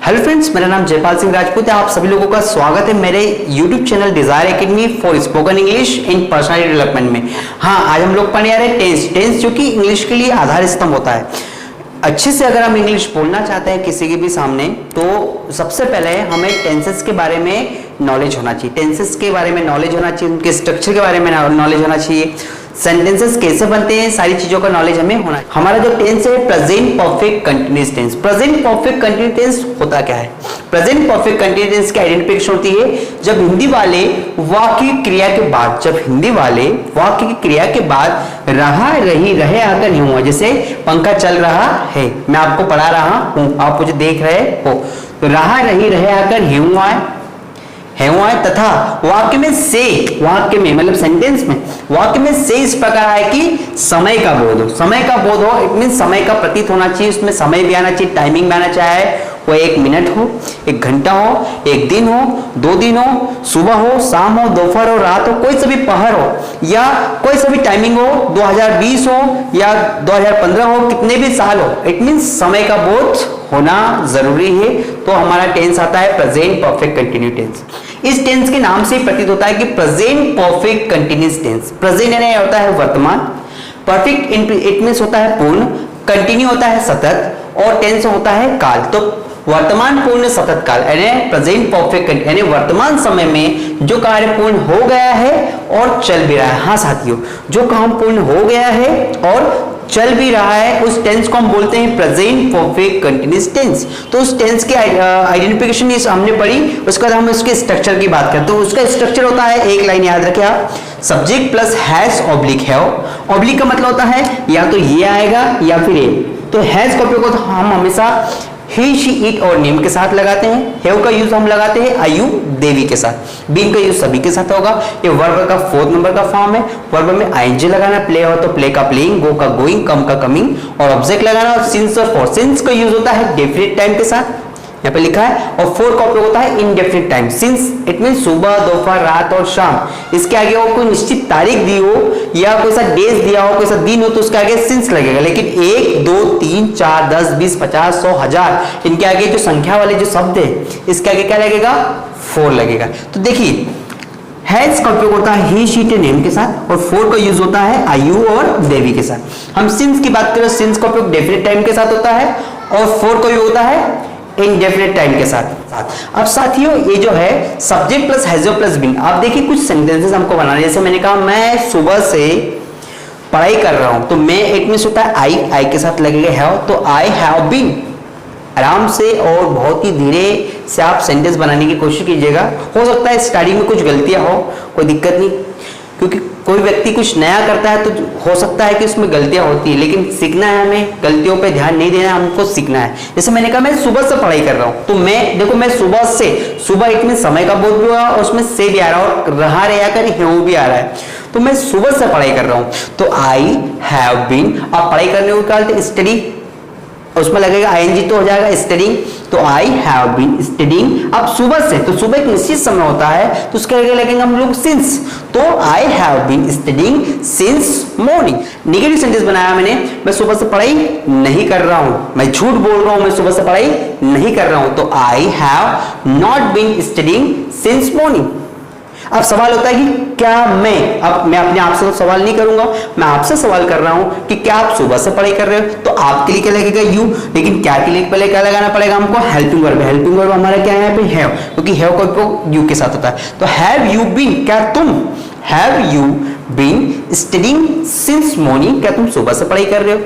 Hello friends, मेरा नाम जयपाल सिंह राजपूत है। आप सभी लोगों का स्वागत है मेरे YouTube channel Desire Academy for spoken English in personality development में। हाँ, आज हम लोग पढ़ने आ रहे हैं टेंस जो कि इंग्लिश के लिए आधार स्तंभ होता है। अच्छे से अगर हम इंग्लिश बोलना चाहते हैं किसी के भी सामने, तो सबसे पहले हमें टेंसेस के बारे में नॉलेज होना चाहिए। टेंसेस के बारे में नॉलेज होना चाहिए, उनके स्ट्रक्चर के बारे में नॉलेज होना चाहिए, सेंटेंसेस कैसे बनते हैं, सारी चीजों का नॉलेज हमें होना है। हमारा जो टेंस है present perfect continuous tense. Present perfect continuous tense होता क्या है? प्रेजेंट परफेक्ट कंटीन्यूअस टेंस की आइडेंटिफिकेशन होती है जब हिंदी वाले वाक्य की क्रिया के बाद रहा, रही, रहे आकर नहीं हुआ। जैसे पंखा चल रहा है, मैं आपको पढ़ा रहा हूं, आप मुझे देख रहे हो, तो रहा, रही, रहे आकर नहीं हुआ है तथा वाक्य में मतलब सेंटेंस में वाक्य में से इस प्रकार है कि समय का बोध हो। इट मीन समय का प्रतीत होना चाहिए, उसमें समय भी आना चाहिए, टाइमिंग भी आना चाहिए। वो 1 मिनट हो, 1 घंटा हो, 1 दिन हो, 2 दिन हो, सुबह हो, शाम हो, दोपहर हो, रात हो, कोई सा भी पहर हो या कोई सा भी टाइमिंग हो, 2020 हो या 2015 हो, कितने भी साल हो, इट मीन समय का बोध होना जरूरी है। तो हमारा टेंस आता है प्रेजेंट परफेक्ट कंटिन्यू टेंस। इस टेंस के नाम से प्रतीत होता है कि present perfect continuous tense. Present यानी होता है वर्तमान, परफेक्ट इट मींस होता है पूर्ण, कंटिन्यू होता है सतत, और टेंस होता है काल। तो वर्तमान पूर्ण सतत काल यानी प्रेजेंट परफेक्ट यानी वर्तमान समय में जो कार्य पूर्ण हो गया है और चल भी रहा है। हाँ साथियों, जो काम पूर्ण हो गया है और चल भी रहा है, उस टेंस को हम बोलते हैं प्रेजेंट परफेक्ट कंटीन्यूअस टेंस। तो उस टेंस की आइडेंटिफिकेशन हमने पढ़ी, उसके बाद हम उसके स्ट्रक्चर की बात करते हैं। तो उसका स्ट्रक्चर होता है, एक लाइन याद रखें आप, subject plus has oblique have. Oblique का मतलब होता है या तो ये आएगा या फिर ये। तो हैज का उपयोग तो हम हमेशा ही, शी, इट और नेम के साथ लगाते हैं। हैव का यूज हम लगाते हैं आयु, देवी के साथ। बीन का यूज सभी के साथ होगा। ये वर्ब का 4th नंबर का फॉर्म है। वर्ब में आईएनजी लगाना, प्ले हो तो प्ले का प्लेइंग, गो का गोइंग, कम का कमिंग, और ऑब्जेक्ट लगाना। और सिंस और फॉर, सिंस का यूज होता है डेफिनिट टाइम के साथ, यहाँ पे लिखा है, और फोर का उपयोग होता है indefinite time. Since it mean सुबह, दोपहर, रात और शाम। इसके आगे वो कोई निश्चित तारीख दी हो या कोई सा डेज दिया हो, कोई सा दिन हो, तो उसके आगे सिंस लगेगा। लेकिन 1, 2, 3, 4, 10, 20, 50, 100, 1000 इनके आगे जो संख्या वाले जो शब्द है, इसके आगे क्या लगेगा? 4 लगेगा। तो देखिए, हैज का उपयोग होता है ही, शी, इट, नेम के साथ, और फोर का यूज होता है आयु और देवी के साथ। हम सिंस की बात करें, सिंस का उपयोग डेफिनेट टाइम के साथ होता है, और फोर का यूज होता है इनडेफिनेट टाइम के साथ। अब साथियों, ये जो है subject plus has plus been, आप देखिए कुछ सेंटेंसेस हमको बनाने। जैसे मैंने कहा मैं सुबह से पढ़ाई कर रहा हूं, तो मैं इट मींस होता है आई के साथ लगेगा हैव, तो आई हैव बीन। आराम से और बहुत ही धीरे से आप सेंटेंस बनाने की कोशिश कीजिएगा। हो सकता है स्टार्टिंग में कुछ गलतियां हो, कोई दिक्कत नहीं, क्योंकि कोई व्यक्ति कुछ नया करता है तो हो सकता है कि उसमें गलतियां होती है, लेकिन सीखना है, हमें गलतियों पे ध्यान नहीं देना, हमको सीखना है। जैसे मैंने कहा मैं सुबह से पढ़ाई कर रहा हूं, तो मैं देखो मैं सुबह इट में समय का बोध भी हुआ और उसमें से भी आ रहा है और रहा रहा कर हेऊ भी आ रहा है, तो मैं सुबह से पढ़ाई कर रहा हूं। तो आई हैव बीन, आप पढ़ाई करने को क्या स्टडी, उसमें लगेगा आईएनजी तो हो जाएगा स्टडिंग, तो आई हैव बीन स्टडिंग। अब सुबह से, तो सुबह एक निश्चित समय होता है, तो उसके आगे लगेंगे हम लोग सिंस, तो I have been studying since morning. Negative sentence बनाया मैंने, मैं सुबह से पढ़ाई नहीं कर रहा हूं, मैं झूठ बोल रहा हूं, मैं सुबह से पढ़ाई नहीं कर रहा हूं, तो I have not been studying since morning. अब सवाल होता है कि क्या मैं अपने आप से तो सवाल नहीं करूंगा, मैं आपसे सवाल कर रहा हूं कि क्या आप सुबह से पढ़ाई कर रहे हो, तो आपके लिए क्या लगेगा यू, लेकिन क्या के लिए पहले क्या लगाना पड़ेगा हमको? Helping verb. हेल्पिंग वर्ब हमारा क्या है यहाँ पे? हैव, क्योंकि हैव का उपयोग यू के साथ होता है। तो हैव यू बीन, क्या तुम, have you been studying since morning, क्या तुम सुबह से पढ़ाई कर रहे हो?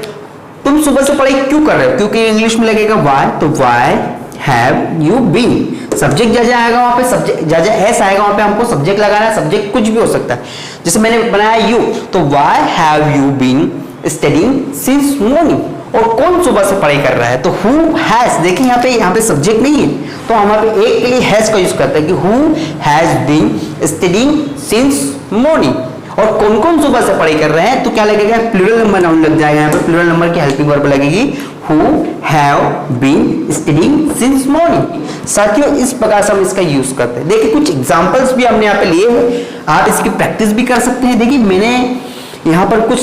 तुम सुबह से पढ़ाई क्यों कर रहे हो? क्योंकि इंग्लिश में लगेगा वाई, तो why have you been. Subject जैसे आएगा वहां पे, सब्जेक्ट जैसे एस आएगा वहां पे हमको सब्जेक्ट लगाना है। सब्जेक्ट कुछ भी हो सकता है, जैसे मैंने बनाया यू, तो why have you been studying since morning. और कौन सुबह से पढ़ाई कर रहा है? तो हु हैज, देखिए यहाँ पे सब्जेक्ट नहीं है, तो हम यहाँ पे एक के लिए हैज का यूज करते हैं कि who has been studying since morning. और कौन कौन सुबह से पढ़ाई कर रहे हैं, तो क्या लगेगा? प्लूरल नंबर नाउन लग जाएगा यहाँ पे, प्लूरल नंबर की हेल्पिंग वर्ब लगेगी who have been studying since morning। साथियों, इस प्रकार से हम इसका यूज करते हैं। देखिए कुछ एग्जांपल्स भी हमने यहाँ पे लिए हैं, आप इसकी प्रैक्टिस भी कर सकते हैं। देखिए मैंने यहाँ पर कुछ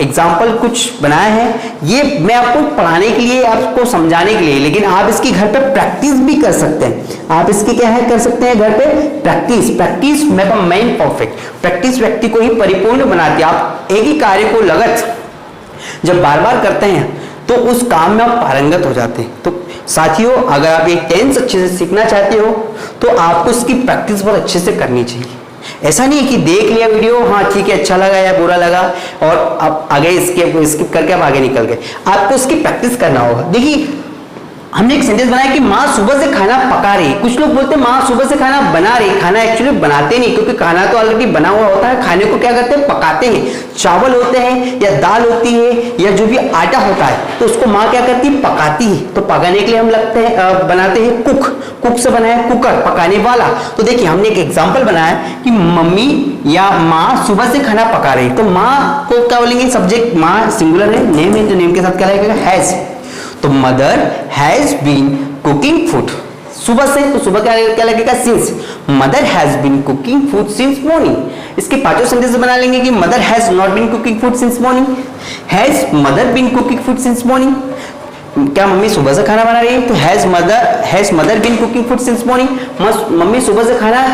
एग्जाम्पल कुछ बनाए हैं, ये मैं आपको पढ़ाने के लिए, आपको समझाने के लिए, लेकिन आप इसकी घर पे प्रैक्टिस भी कर सकते हैं। आप इसकी क्या है कर सकते हैं घर पे practice. Practice make a man perfect. Practice व्यक्ति को ही परिपूर्ण बनाती है। आप एक ही कार्य को लगत जब बार बार करते हैं तो उस काम में आप पारंगत हो जाते हैं। तो साथियों, अगर आप ये टेंस अच्छे से सीखना चाहते हो तो आपको इसकी प्रैक्टिस बहुत अच्छे से करनी चाहिए। ऐसा नहीं है कि देख लिया वीडियो, हाँ ठीक है, अच्छा लगा या बुरा लगा और आप आगे स्किप करके आप आगे निकल गए। आपको इसकी प्रैक्टिस करना होगा। देखिए, हमने एक सेंटेंस बनाया कि माँ सुबह से खाना पका रही। कुछ लोग बोलते हैं माँ सुबह से खाना बना रही, खाना एक्चुअली बनाते नहीं, क्योंकि खाना तो ऑलरेडी बना हुआ होता है। खाने को क्या करते हैं, पकाते हैं। चावल होते हैं या दाल होती है या जो भी आटा होता है तो उसको माँ क्या करती है, पकाती है। तो पकाने के लिए हम बनाते हैं कुक। कुक से बना है कुकर, पकाने वाला। तो देखिए, हमने एक एग्जाम्पल बनाया कि मम्मी या माँ सुबह से खाना पका रही। तो माँ को क्या बोलेंगे, सब्जेक्ट माँ सिंगुलर है, नेम है, तो नेम के साथ क्या लगेगा, हैज। तो mother has been cooking food सुबह से, तो सुबह क्या लगेगा, since. Mother has been cooking food since morning. इसके पांचों सेंटेंस बना लेंगे कि mother has not been cooking food since morning, has mother been cooking food since morning. क्या मम्मी सुबह से खाना बना रही है, तो has mother been cooking food since morning. मम्मी सुबह से खाना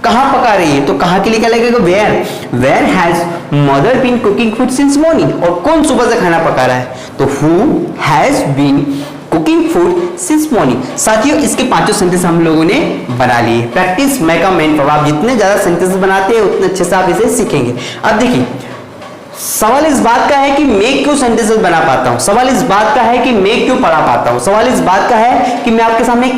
कहां पका रही है, तो कहां के लिए क्या लगेगा, where has mother been cooking food since morning. और कौन सुबह से खाना पका रहा है, तो who has been cooking food since morning. साथियों, इसके पांचों सेंटेंस हम लोगों ने बना लिए। Practice make a man perfect. आप जितने ज्यादा सेंटेंस बनाते हैं उतने अच्छे से आप इसे सीखेंगे। अब देखिए, सवाल इस बात का है कि मैं क्यों सेंटेंसेस बना पाता हूं, सवाल इस बात का है कि मैं क्यों पढ़ा पाता हूं, सवाल इस बात का है कि मैं आपके सामने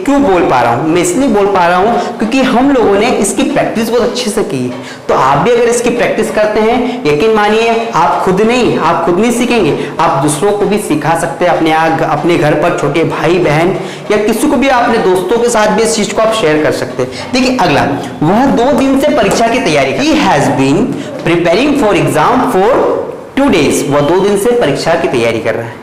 क्यों बोल पा रहा हूं। मैं इसलिए बोल पा रहा हूं क्योंकि हम लोगों ने इसकी प्रैक्टिस बहुत अच्छे से की है। तो आप भी अगर इसकी प्रैक्टिस करते हैं, यकीन मानिए आप खुद नहीं सीखेंगे, आप दूसरों को भी सिखा सकते हैं। अपने घर पर छोटे भाई बहन या किसी को भी, अपने दोस्तों के साथ भी इस चीज को आप शेयर कर सकते हैं। देखिए अगला, वह 2 दिन से परीक्षा की तैयारी he has been preparing for exam for 2 days। वह 2 दिन से परीक्षा की तैयारी कर रहा है।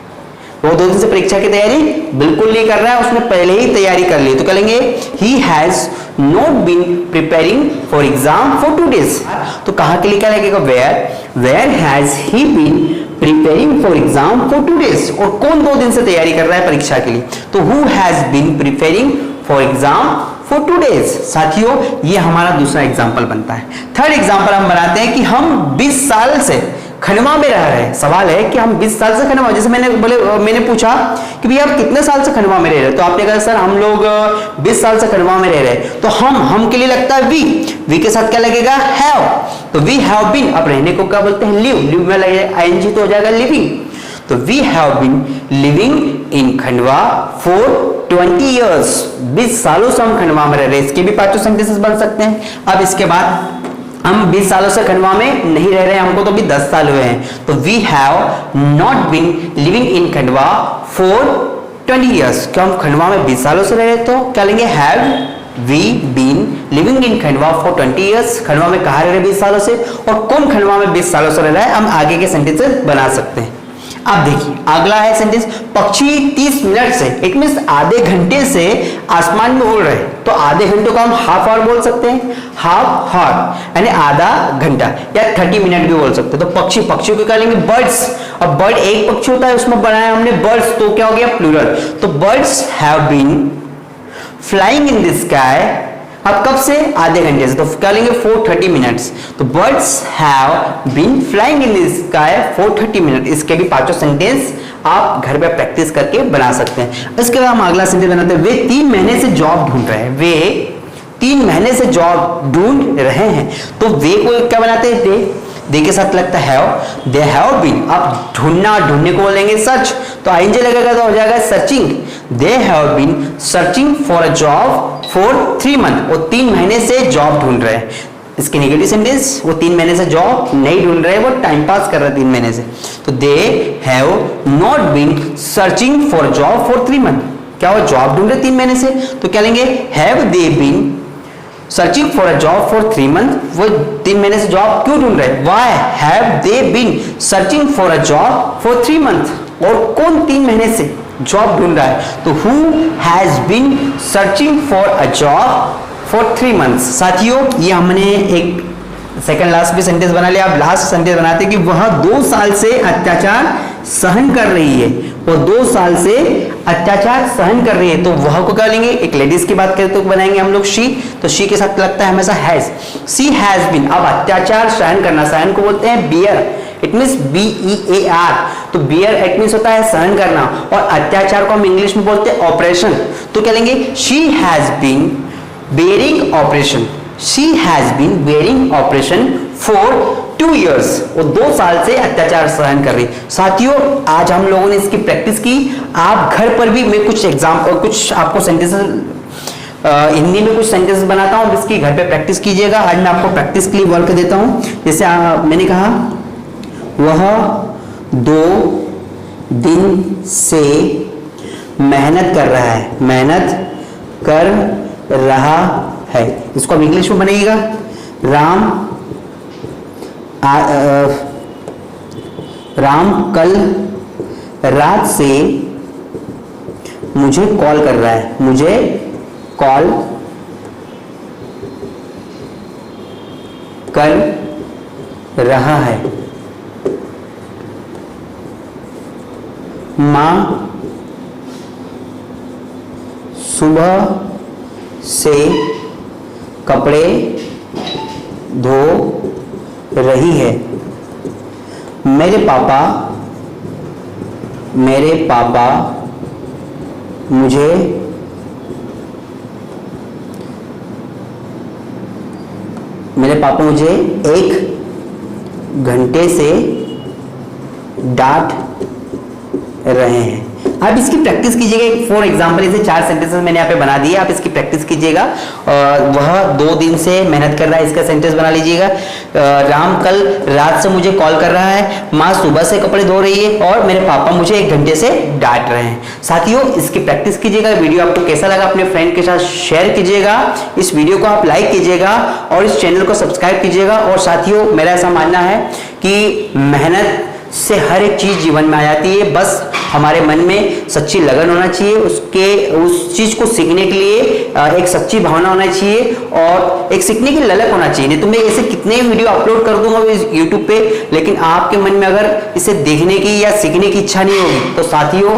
वो 2 दिन से परीक्षा की तैयारी बिल्कुल नहीं कर रहा है, उसने पहले ही तैयारी कर ली। तो कहेंगे he has not been preparing for exam for 2 days। तो कहां के लिए क्या लगेगा, where has he been preparing for exam for 2 days। और कौन 2 दिन से तैयारी कर रहा है परीक्षा के लिए, तो who has been preparing for exam for 2 days। साथियों, ये हमारा दूसरा एग्जाम्पल बनता है। थर्ड एग्जाम्पल हम बनाते हैं कि हम 20 साल से खंडवा में रह रहे हैं। सवाल है कि हम 20 साल से खंडवा, जैसे मैंने पूछा कि भैया आप कितने साल से खंडवा में रह रहे हैं, तो आपने कहा सर हम लोग 20 साल से खंडवा में रह रहे हैं। तो हम के लिए लगता है वी के साथ क्या लगेगा, हैव। तो वी हैव बीन, अब रहने को क्या बोलते हैं, लिव में लगेगा आईएनजी, तो हो जाएगा लिविंग। तो we have been living in Khandwa for 20 years। 20 सालों से हम खंडवा में रह रहे हैं। इसके भी 5 सेंटेंसेस बन सकते हैं। अब इसके बाद हम 20 सालों से खंडवा में नहीं रह रहे हैं, हमको तो भी 10 साल हुए हैं। तो we have not been living in Khandwa for 20 years। क्यों, हम खंडवा में 20 सालों से रह रहे हैं, तो क्या लेंगे, have we been living in Khandwa for 20 years। Khandwa में कहा रह रहे 20 सालों से, और कौन खंडवा में 20 सालों से रह रहा है, हम आगे के सेंटेंसेस बना सकते हैं। अब देखिए अगला है सेंटेंस, पक्षी 30 मिनट से, इट मींस आधे घंटे से आसमान में उड़ रहे हैं। तो आधे घंटे को हम हाफ आवर बोल सकते हैं, हाफ आवर यानी आधा घंटा, या 30 मिनट भी बोल सकते हैं। तो पक्षी को क्या लेंगे, बर्ड्स। और बर्ड एक पक्षी होता है, उसमें बनाया हमने बर्ड्स, तो क्या हो गया, प्लूरल। तो birds have been flying in the sky. अब कब से, आधे घंटे से, तो क्या लेंगे, 430 मिनट्स। तो birds have been flying in the sky for 30 minute. इसके भी 5 सेंटेंस आप घर पे प्रैक्टिस करके बना सकते हैं। इसके बाद हम अगला सेंटेंस बनाते हैं, वे 3 महीने से जॉब ढूंढ रहे हैं। वे 3 महीने से जॉब ढूंढ रहे हैं। तो वे को क्या बनाते हैं, दे के साथ लगता है हैव, दे हैव बीन। अब ढूंढने को बोलेंगे सर्च, तो आईएनजी लगेगा तो हो जाएगा searching. They have been searching for a job for 3 months। वो 3 महीने से जॉब ढूंढ रहे हैं। इसके नेगेटिव सेंटेंस, वो 3 महीने से जॉब नहीं ढूंढ रहे, वो टाइम पास कर रहे हैं 3 महीने से। तो they have not been searching for job for 3 months। क्या वो जॉब ढूंढ रहे 3 महीने से, तो क्या लेंगे, have they been searching for a job for 3 months। वो 3 महीने से जॉब क्यों ढूंढ रहे हैं, why have they been searching for a job for 3 months। और कौन 3 महीने से जॉब ढूंढ रहा है, तो who has been searching for a job for 3 months। साथियों, ये हमने एक सेकंड लास्ट भी सेंटेंस बना लिया। आप लास्ट सेंटेंस बनाते कि वह 2 साल से अत्याचार सहन कर रही है, वो 2 साल से अत्याचार सहन कर रही है, तो वह को क्या लेंगे, एक लेडीज की बात करें तो बनाएंगे हम लोग शी, तो शी के साथ लगता है हमेशा हैज, शी हैज बीन। अब अत्याचार सहन करना, सहन को बोलते हैं बियर, इट मीन्स BEAR, तो बियर इट मीन्स होता है सहन करना, और अत्याचार को हम इंग्लिश में बोलते हैं ऑपरेशन, तो क्या लेंगे, she has been bearing operation, she has been bearing operation for 2 years, वो 2 साल से अत्याचार सहन कर रही। साथियों आज हम लोगों ने इसकी प्रैक्टिस की, आप घर पर भी, मैं कुछ एग्जाम्पल, कुछ आपको सेंटेंसेस हिंदी में कुछ सेंटेंसेस बनाता हूं, इसकी घर पे प्रैक्टिस कीजिएगा। आज मैं आपको प्रैक्टिस के लिए वर्क देता हूं। जैसे मैंने कहा वह 2 दिन से मेहनत कर रहा है, मेहनत कर रहा है, इसको आप इंग्लिश में बनेगा, राम कल रात से मुझे कॉल कर रहा है, मुझे कॉल कर रहा है। मां सुबह से कपड़े धो रही है। मेरे पापा मुझे मुझे 1 घंटे से डांट रहे हैं। आप इसकी प्रैक्टिस कीजिएगा। फॉर एग्जांपल इसे 4 सेंटेंसेस मैंने यहाँ पे बना दिए, आप इसकी प्रैक्टिस कीजिएगा। वह 2 दिन से मेहनत कर रहा है, इसका सेंटेंस बना लीजिएगा। राम कल रात से मुझे कॉल कर रहा है, माँ सुबह से कपड़े धो रही है, और मेरे पापा मुझे 1 घंटे से डांट रहे हैं। साथियों इसकी प्रैक्टिस कीजिएगा। वीडियो आपको कैसा लगा अपने फ्रेंड के साथ शेयर कीजिएगा, इस वीडियो को आप लाइक कीजिएगा और इस चैनल को सब्सक्राइब कीजिएगा। और साथियों मेरा ऐसा मानना है कि मेहनत से हर एक चीज जीवन में आ जाती है, बस हमारे मन में सच्ची लगन होना चाहिए, उस चीज को सीखने के लिए एक सच्ची भावना होना चाहिए और एक सीखने की ललक होना चाहिए। नहीं तो मैं ऐसे कितने वीडियो अपलोड कर दूंगा YouTube पे, लेकिन आपके मन में अगर इसे देखने की या सीखने की इच्छा नहीं होगी तो साथियों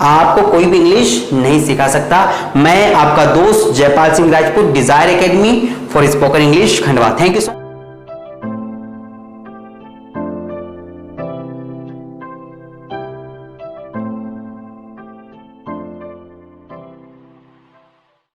आपको कोई भी इंग्लिश नहीं सिखा सकता। मैं आपका दोस्त Jaipal Singh Rajput, Desire Academy for spoken English, Khandwa. Thank you so much.